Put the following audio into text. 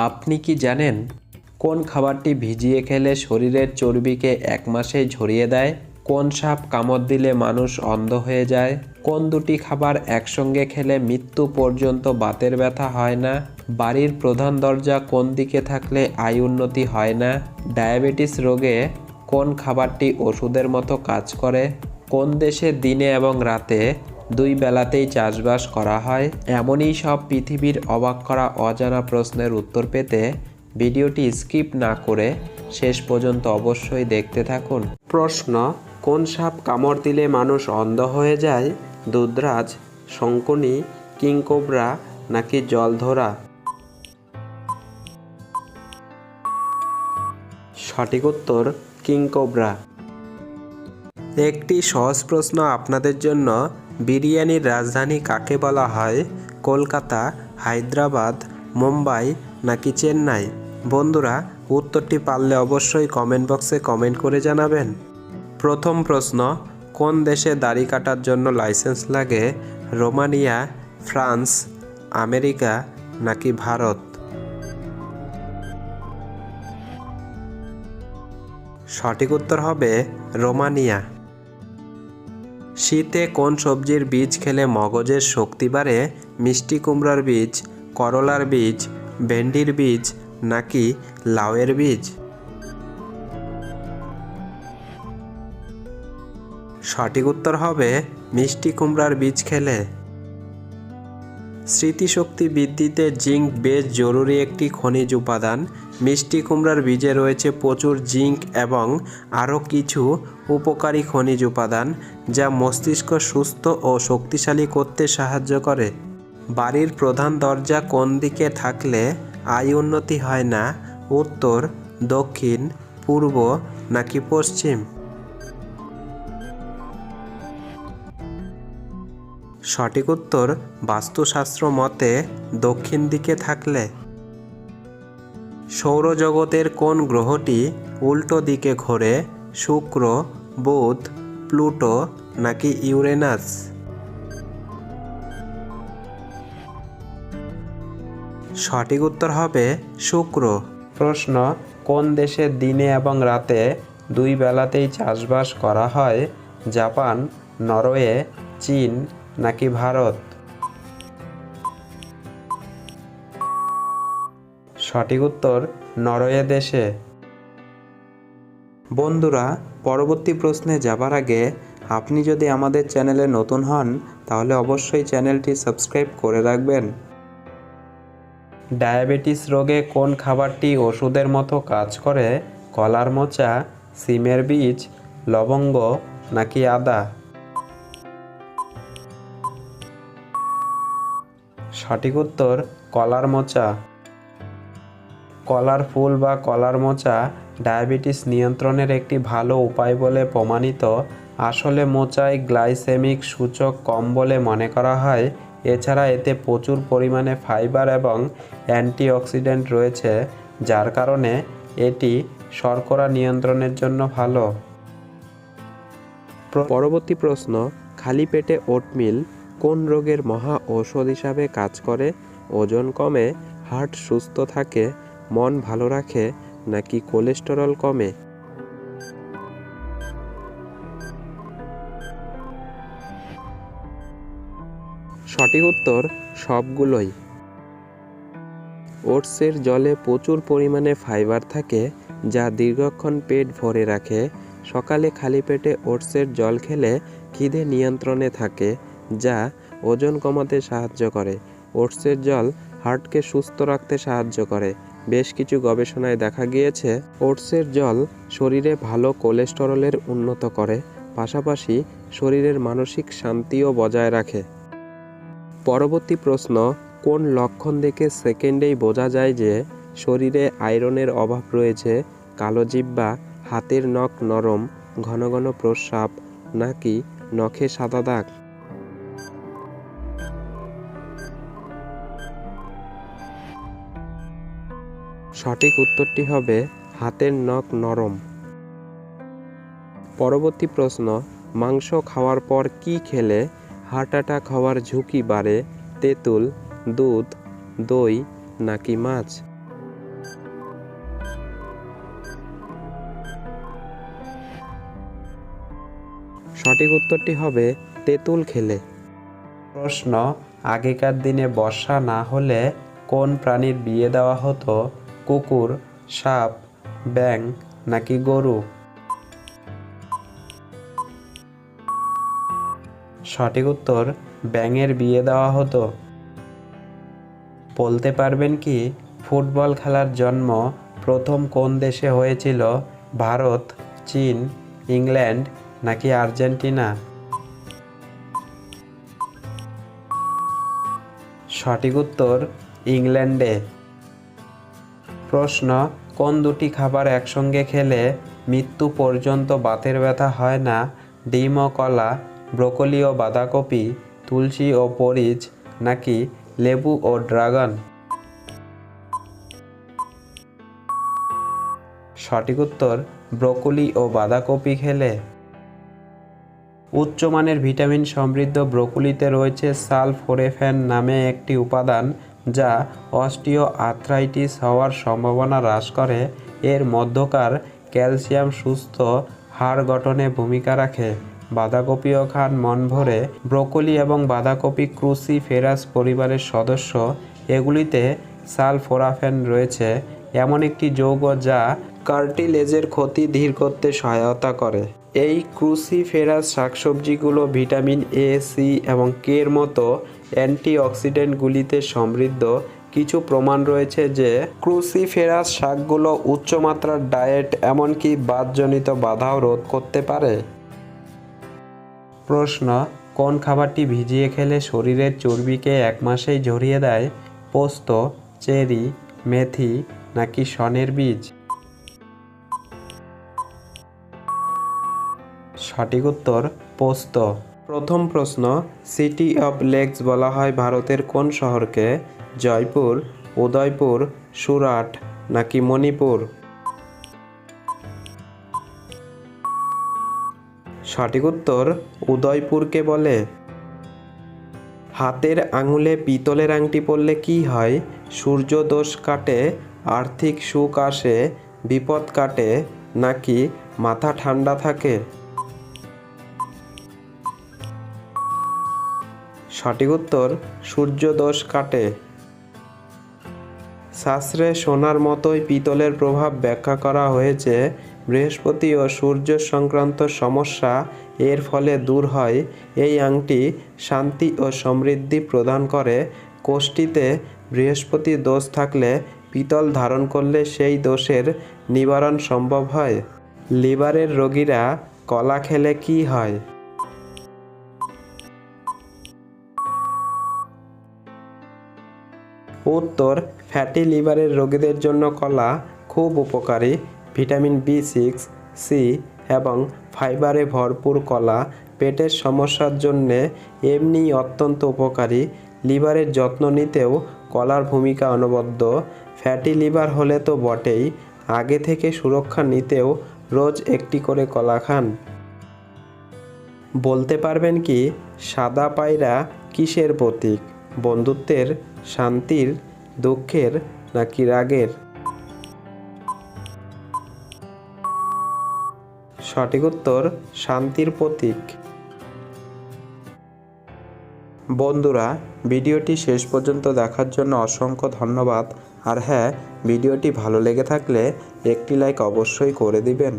আপনি কি জানেন কোন খাবারটি ভিজিয়ে খেলে শরীরের চর্বিকে 1 মাসেই ঝরিয়ে দেয়? কোন সাপ কামড় দিলে মানুষ অন্ধ হয়ে যায়? কোন দুটি খাবার একসঙ্গে খেলে মৃত্যু পর্যন্ত বাতের ব্যথা হয় না? বাড়ির প্রধান দরজা কোন দিকে থাকলে আয় উন্নতি হয় না? ডায়াবেটিস রোগে কোন খাবারটি ওষুধের মতো কাজ করে? কোন দেশে দিনে এবং রাতে 2 বেলাতেই চাষবাস করা হয়? এমনই সব পৃথিবীর অবাক করা অজানা প্রশ্নের উত্তর পেতে ভিডিওটি স্কিপ না করে শেষ পর্যন্ত অবশ্যই দেখতে থাকুন। প্রশ্ন: কোন সাপ কামড় দিলে মানুষ অন্ধ হয়ে যায়? দুধরাজ, শঙ্কুনি, কিংকোবরা নাকি জলধরা? সঠিক উত্তর কিংকোবরা। একটি সহজ প্রশ্ন আপনাদের জন্য। বিরিয়ানির রাজধানী কাকে বলা হয়? কলকাতা, হায়দ্রাবাদ, মুম্বাই নাকি চেন্নাই? বন্ধুরা, উত্তরটি পারলে অবশ্যই কমেন্ট বক্সে কমেন্ট করে জানাবেন। প্রথম প্রশ্ন: কোন দেশে দাড়ি কাটার জন্য লাইসেন্স লাগে? রোমানিয়া, ফ্রান্স, আমেরিকা নাকি ভারত? সঠিক উত্তর হবে রোমানিয়া। শীতে কোন সবজির বীজ খেলে মগজের শক্তি বাড়ে? মিষ্টি কুমড়ার বীজ, করলার বীজ, ভেন্ডির বীজ নাকি লাউয়ের বীজ? সঠিক উত্তর হবে মিষ্টি কুমড়ার বীজ খেলে। স্মৃতিশক্তি বৃদ্ধিতে জিঙ্ক বেশ জরুরি একটি খনিজ উপাদান। মিষ্টি কুমড়ার বীজে রয়েছে প্রচুর জিঙ্ক এবং আরও কিছু উপকারী খনিজ উপাদান যা মস্তিষ্ক সুস্থ ও শক্তিশালী করতে সাহায্য করে। বাড়ির প্রধান দরজা কোন দিকে থাকলে আয় উন্নতি হয় না? উত্তর, দক্ষিণ, পূর্ব নাকি পশ্চিম? সঠিক উত্তর বাস্তুশাস্ত্র মতে দক্ষিণ দিকে থাকলে। সৌরজগতের কোন গ্রহটি উল্টো দিকে ঘোরে? শুক্র, বুধ, প্লুটো নাকি ইউরেনাস? সঠিক উত্তর হবে শুক্র। প্রশ্ন: কোন দেশে দিনে এবং রাতে 2 বেলাতেই চাষবাস করা হয়? জাপান, নরওয়ে, চীন নাকি ভারত? সঠিক উত্তর নরওয়ে দেশে। বন্ধুরা, পরবর্তী প্রশ্নে যাবার আগে আপনি যদি আমাদের চ্যানেলে নতুন হন তাহলে অবশ্যই চ্যানেলটি সাবস্ক্রাইব করে রাখবেন। ডায়াবেটিস রোগে কোন খাবারটি ওষুধের মতো কাজ করে? কলার মোচা, সিমের বীজ, লবঙ্গ নাকি আদা? সঠিক উত্তর কলার মোচা। কলার ফুল বা কলার মোচা ডায়াবেটিস নিয়ন্ত্রণের একটি ভালো উপায় বলে প্রমাণিত। আসলে মোচায় গ্লাইসেমিক সূচক কম বলে মনে করা হয়। এছাড়া এতে প্রচুর পরিমাণে ফাইবার এবং অ্যান্টিঅক্সিডেন্ট রয়েছে, যার কারণে এটি শর্করা নিয়ন্ত্রণের জন্য ভালো। পরবর্তী প্রশ্ন: খালি পেটে ওটমিল কোন রোগের মহা ঔষধ হিসাবে কাজ করে? ওজন কমে, হার্ট সুস্থ থাকে, মন ভালো রাখে নাকি কোলেস্টেরল কমে? সঠিক উত্তর সবগুলোই। ওটসের জলে প্রচুর পরিমাণে ফাইবার থাকে যা দীর্ঘক্ষণ পেট ভরে রাখে। সকালে খালি পেটে ওটসের জল খেলে খিদে নিয়ন্ত্রণে থাকে, যা ওজন কমাতে সাহায্য করে। ওটসের জল হার্টকে সুস্থ রাখতে সাহায্য করে। বেশ কিছু গবেষণায় দেখা গিয়েছে ওটসের জল শরীরে ভালো কোলেস্টেরলের উন্নত করে, পাশাপাশি শরীরের মানসিক শান্তিও বজায় রাখে। পরবর্তী প্রশ্ন: কোন লক্ষণ দেখে সেকেন্ডেই বোঝা যায় যে শরীরে আয়রনের অভাব রয়েছে? কালো জিহ্বা, হাতের নখ নরম, ঘন ঘন প্রস্রাব নাকি নখে সাদা দাগ? সঠিক উত্তরটি হবে হাতের নখ নরম। পরবর্তী প্রশ্ন: মাংস খাওয়ার পর কি খেলে হার্ট অ্যাটাক হওয়ার ঝুঁকি বাড়ে? তেঁতুল, দুধ, দই নাকি মাছ? সঠিক উত্তরটি হবে তেঁতুল খেলে। প্রশ্ন, আগেকার দিনে বর্ষা না হলে কোন প্রাণীর বিয়ে দেওয়া হতো? কুকুর, সাপ, ব্যাঙ নাকি গরু? সঠিক উত্তর ব্যাঙের বিয়ে দেওয়া হতো। বলতে পারবেন কি ফুটবল খেলার জন্ম প্রথম কোন দেশে হয়েছিল? ভারত, চীন, ইংল্যান্ড নাকি আর্জেন্টিনা? সঠিক উত্তর ইংল্যান্ডে। প্রশ্ন, কোন দুটি খাবার একসঙ্গে খেলে মৃত্যু পর্যন্ত বাতের ব্যথা হয় না? ডিম ও কলা, ব্রোকলি ও বাঁধাকপি, তুলসী ও মরিচ নাকি লেবু ও ড্রাগন? সঠিক উত্তর ব্রোকলি ও বাঁধাকপি খেলে। উচ্চমানের ভিটামিন সমৃদ্ধ ব্রোকলিতে রয়েছে সালফোরেফেন নামে একটি উপাদান যা অস্টিও আর্থ্রাইটিস হওয়ার সম্ভাবনা হ্রাস করে। এর মধ্যকার ক্যালসিয়াম সুস্থ হাড় গঠনে ভূমিকা রাখে। বাঁধাকপিও খান মন ভরে। ব্রোকলি এবং বাঁধাকপি ক্রুসিফেরাস পরিবারের সদস্য। এগুলিতে সালফোরাফেন রয়েছে, এমন একটি যৌগ যা কার্টিলেজের ক্ষতি ধীর করতে সহায়তা করে। এই ক্রুসিফেরাস শাকসবজিগুলো ভিটামিন এ, সি এবং কে এর মতো অ্যান্টিঅক্সিডেন্টগুলিতে সমৃদ্ধ। কিছু প্রমাণ রয়েছে যে ক্রুসিফেরাস শাকগুলো উচ্চমাত্রার ডায়েট এমনকি বাতজনিত বাধাও রোধ করতে পারে। প্রশ্ন, কোন খাবারটি ভিজিয়ে খেলে শরীরের চর্বিকে এক মাসেই ঝরিয়ে দেয়? পোস্ত, চেরি, মেথি নাকি শনের বীজ? সঠিক উত্তর পোস্ত। প্রথম প্রশ্ন, সিটি অফ লেকস বলা হয় ভারতের কোন শহরকে? জয়পুর, উদয়পুর, সুরাট নাকি মণিপুর? সঠিক উত্তর উদয়পুরকে বলে। হাতের আঙুলে পিতলের আংটি পরলে কি হয়? সূর্যদোষ কাটে, আর্থিক সুখ আসে, বিপদ কাটে নাকি মাথা ঠান্ডা থাকে? সঠিক উত্তর সূর্যদোষ কাটে। শাস্ত্রে সোনার মতোই পিতলের প্রভাব ব্যাখ্যা করা হয়েছে। বৃহস্পতি ও সূর্য সংক্রান্ত সমস্যা এর ফলে দূর হয়। এই আংটি শান্তি ও সমৃদ্ধি প্রদান করে। কোষ্ঠীতে বৃহস্পতির দোষ থাকলে পিতল ধারণ করলে সেই দোষের নিবারণ সম্ভব হয়। লিভারের রোগীরা কলা খেলে কি হয়? উত্তর, ফ্যাটি লিভারের রোগীদের জন্য কলা খুব উপকারী। ভিটামিন বি6, সি এবং ফাইবারে ভরপুর কলা পেটের সমস্যার জন্যে এমনিই অত্যন্ত উপকারী। লিভারের যত্ন নিতেও কলার ভূমিকা অনবদ্য। ফ্যাটি লিভার হলে তো বটেই, আগে থেকে সুরক্ষা নিতেও রোজ একটি করে কলা খান। বলতে পারবেন কি সাদা পায়রা কিসের প্রতীক? বন্ধুত্বের, শান্তির, দুঃখের নাকি রাগের? সঠিক উত্তর শান্তির প্রতীক। বন্ধুরা, ভিডিওটি শেষ পর্যন্ত দেখার জন্য অসংখ্য ধন্যবাদ। আর হ্যাঁ, ভিডিওটি ভালো লেগে থাকলে একটি লাইক অবশ্যই করে দিবেন।